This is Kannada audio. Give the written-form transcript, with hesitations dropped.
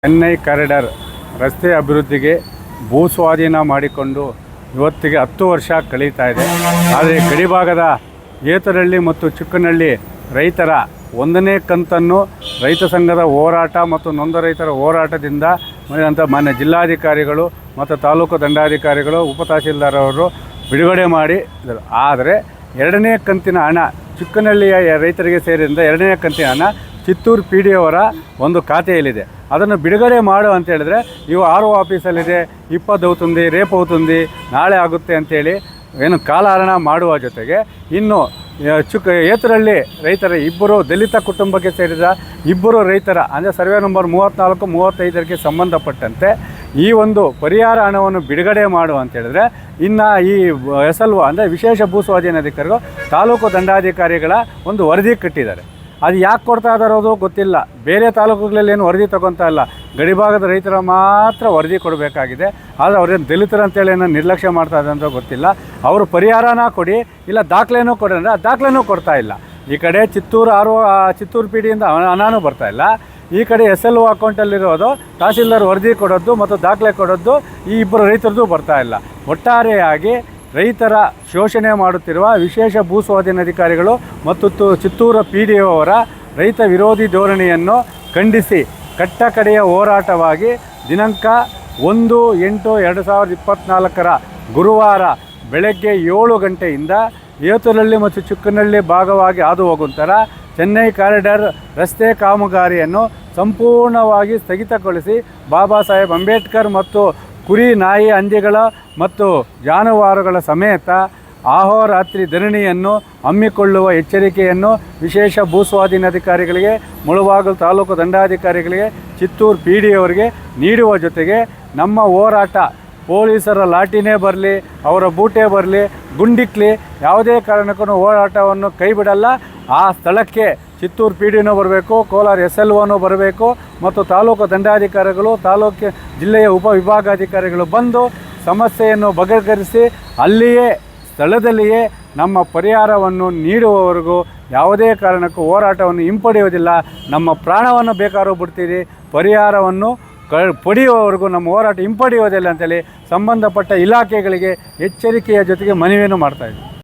ಚೆನ್ನೈ ಕಾರಿಡಾರ್ ರಸ್ತೆ ಅಭಿವೃದ್ಧಿಗೆ ಭೂ ಸ್ವಾಧೀನ ಮಾಡಿಕೊಂಡು ಇವತ್ತಿಗೆ 10 ವರ್ಷ ಕಳೀತಾ ಇದೆ. ಆದರೆ ಗಡಿಭಾಗದ ಏತರಹಳ್ಳಿ ಮತ್ತು ಚಿಕ್ಕನಹಳ್ಳಿ ರೈತರ 1ನೇ ಕಂತನ್ನು ರೈತ ಸಂಘದ ಹೋರಾಟ ಮತ್ತು ನೊಂದ ರೈತರ ಹೋರಾಟದಿಂದ ಮಾನ್ಯ ಜಿಲ್ಲಾಧಿಕಾರಿಗಳು ಮತ್ತು ತಾಲೂಕು ದಂಡಾಧಿಕಾರಿಗಳು ಉಪತಹಸೀಲ್ದಾರ್ ಅವರು ಬಿಡುಗಡೆ ಮಾಡಿ, ಆದರೆ 2ನೇ ಕಂತಿನ ಹಣ ಚಿಕ್ಕನಹಳ್ಳಿಯ ರೈತರಿಗೆ ಸೇರಿದಂಥ 2ನೇ ಕಂತಿನ ಹಣ ಚಿತ್ತೂರು ಪಿ ಡಿ ಅವರ ಒಂದು ಖಾತೆಯಲ್ಲಿದೆ. ಅದನ್ನು ಬಿಡುಗಡೆ ಮಾಡು ಅಂತ ಹೇಳಿದ್ರೆ ಇವು ಆರ್ ಒ ಆಫೀಸಲ್ಲಿದೆ, 20 అవుతుంది, ರೇಪ್ అవుతుంది, ನಾಳೆ ಆಗುತ್ತೆ ಅಂತೇಳಿ ಏನು ಕಾಲಹರಣ ಮಾಡುವ ಜೊತೆಗೆ ಇನ್ನು ಏತರಹಳ್ಳಿ ರೈತರ ಇಬ್ಬರು ದಲಿತ ಕುಟುಂಬಕ್ಕೆ ಸೇರಿದ ಇಬ್ಬರು ರೈತರ ಅಂದರೆ ಸರ್ವೆ ನಂಬರ್ 34, 35ಕ್ಕೆ ಸಂಬಂಧಪಟ್ಟಂತೆ ಈ ಒಂದು ಪರಿಹಾರ ಹಣವನ್ನು ಬಿಡುಗಡೆ ಮಾಡು ಅಂತ ಹೇಳಿದ್ರೆ ಇನ್ನು ಈ SLO ಅಂದರೆ ವಿಶೇಷ ಭೂ ಸ್ವಾಧೀನಾಧಿಕಾರಿಗಳು ತಾಲೂಕು ದಂಡಾಧಿಕಾರಿಗಳ ಒಂದು ವರದಿ ಕಟ್ಟಿದ್ದಾರೆ. ಅದು ಯಾಕೆ ಕೊಡ್ತಾ ಇದ್ದಾರೋದು ಗೊತ್ತಿಲ್ಲ. ಬೇರೆ ತಾಲೂಕುಗಳಲ್ಲಿ ಏನು ವರದಿ ತೊಗೊತಾ ಇಲ್ಲ, ಗಡಿಭಾಗದ ರೈತರ ಮಾತ್ರ ವರದಿ ಕೊಡಬೇಕಾಗಿದೆ. ಆದರೆ ಅವ್ರೇನು ದಲಿತರು ಅಂತೇಳಿ ಏನೋ ನಿರ್ಲಕ್ಷ್ಯ ಮಾಡ್ತಾ ಇದೆ ಅಂತ ಗೊತ್ತಿಲ್ಲ. ಅವರು ಪರಿಹಾರನ ಕೊಡಿ, ಇಲ್ಲ ದಾಖಲೆನೂ ಕೊಡಿ ಅಂದರೆ ಆ ದಾಖಲೆನೂ ಕೊಡ್ತಾ ಇಲ್ಲ. ಈ ಕಡೆ ಚಿತ್ತೂರು ಪಿ ಡಿಯಿಂದ ಹಣನೂ ಬರ್ತಾಯಿಲ್ಲ, ಈ ಕಡೆ SLO ಅಕೌಂಟಲ್ಲಿರೋದು ತಹಸೀಲ್ದಾರ್ ವರದಿ ಕೊಡೋದು ಮತ್ತು ದಾಖಲೆ ಕೊಡೋದು ಈ ಇಬ್ಬರು ರೈತರದ್ದು ಬರ್ತಾಯಿಲ್ಲ. ಒಟ್ಟಾರೆಯಾಗಿ ರೈತರ ಶೋಷಣೆ ಮಾಡುತ್ತಿರುವ ವಿಶೇಷ ಭೂ ಸ್ವಾಧೀನಾಧಿಕಾರಿಗಳು ಮತ್ತು ಚಿತ್ತೂರು ಪಿ ಡಿ ಅವರ ರೈತ ವಿರೋಧಿ ಧೋರಣೆಯನ್ನು ಖಂಡಿಸಿ ಕಟ್ಟಕಡೆಯ ಹೋರಾಟವಾಗಿ ದಿನಾಂಕ 1/8/2024 ಗುರುವಾರ ಬೆಳಗ್ಗೆ 7 ಗಂಟೆಯಿಂದ ಏತರಹಳ್ಳಿ ಮತ್ತು ಚಿಕ್ಕನಹಳ್ಳಿ ಭಾಗವಾಗಿ ಹಾದು ಹೋಗುವಂತರ ಚೆನ್ನೈ ಕಾರಿಡಾರ್ ರಸ್ತೆ ಕಾಮಗಾರಿಯನ್ನು ಸಂಪೂರ್ಣವಾಗಿ ಸ್ಥಗಿತಗೊಳಿಸಿ ಬಾಬಾ ಸಾಹೇಬ್ ಅಂಬೇಡ್ಕರ್ ಮತ್ತು ಕುರಿ, ನಾಯಿ, ಹಂದಿಗಳ ಮತ್ತು ಜಾನುವಾರುಗಳ ಸಮೇತ ಅಹೋರಾತ್ರಿ ಧರಣಿಯನ್ನು ಹಮ್ಮಿಕೊಳ್ಳುವ ಎಚ್ಚರಿಕೆಯನ್ನು ವಿಶೇಷ ಭೂ ಸ್ವಾಧೀನಾಧಿಕಾರಿಗಳಿಗೆ, ಮುಳಬಾಗಿಲು ತಾಲೂಕು ದಂಡಾಧಿಕಾರಿಗಳಿಗೆ, ಚಿತ್ತೂರು ಪಿ ಡಿ ಅವರಿಗೆ ನೀಡುವ ಜೊತೆಗೆ ನಮ್ಮ ಹೋರಾಟ ಪೊಲೀಸರ ಲಾಠಿನೇ ಬರಲಿ, ಅವರ ಬೂಟೇ ಬರಲಿ, ಗುಂಡಿಕ್ಲಿ, ಯಾವುದೇ ಕಾರಣಕ್ಕೂ ಹೋರಾಟವನ್ನು ಕೈ ಬಿಡಲ್ಲ. ಆ ಸ್ಥಳಕ್ಕೆ ಚಿತ್ತೂರು ಪಿ ಡಿನೂ ಬರಬೇಕು, ಕೋಲಾರ SLOನೂ ಬರಬೇಕು ಮತ್ತು ತಾಲೂಕು ದಂಡಾಧಿಕಾರಿಗಳು, ಜಿಲ್ಲೆಯ ಉಪವಿಭಾಗಾಧಿಕಾರಿಗಳು ಬಂದು ಸಮಸ್ಯೆಯನ್ನು ಬಗೆಹರಿಸಿ ಅಲ್ಲಿಯೇ ಸ್ಥಳದಲ್ಲಿಯೇ ನಮ್ಮ ಪರಿಹಾರವನ್ನು ನೀಡುವವರೆಗೂ ಯಾವುದೇ ಕಾರಣಕ್ಕೂ ಹೋರಾಟವನ್ನು ಹಿಂಪಡೆಯುವುದಿಲ್ಲ. ನಮ್ಮ ಪ್ರಾಣವನ್ನು ಬೇಕಾದ್ರೂ ಬಿಡ್ತೀರಿ, ಪರಿಹಾರವನ್ನು ಪಡೆಯುವವರೆಗೂ ನಮ್ಮ ಹೋರಾಟ ಹಿಂಪಡೆಯುವುದಿಲ್ಲ ಅಂತೇಳಿ ಸಂಬಂಧಪಟ್ಟ ಇಲಾಖೆಗಳಿಗೆ ಎಚ್ಚರಿಕೆಯ ಜೊತೆಗೆ ಮನವಿಯನ್ನು ಮಾಡ್ತಾಯಿದ್ದೀವಿ.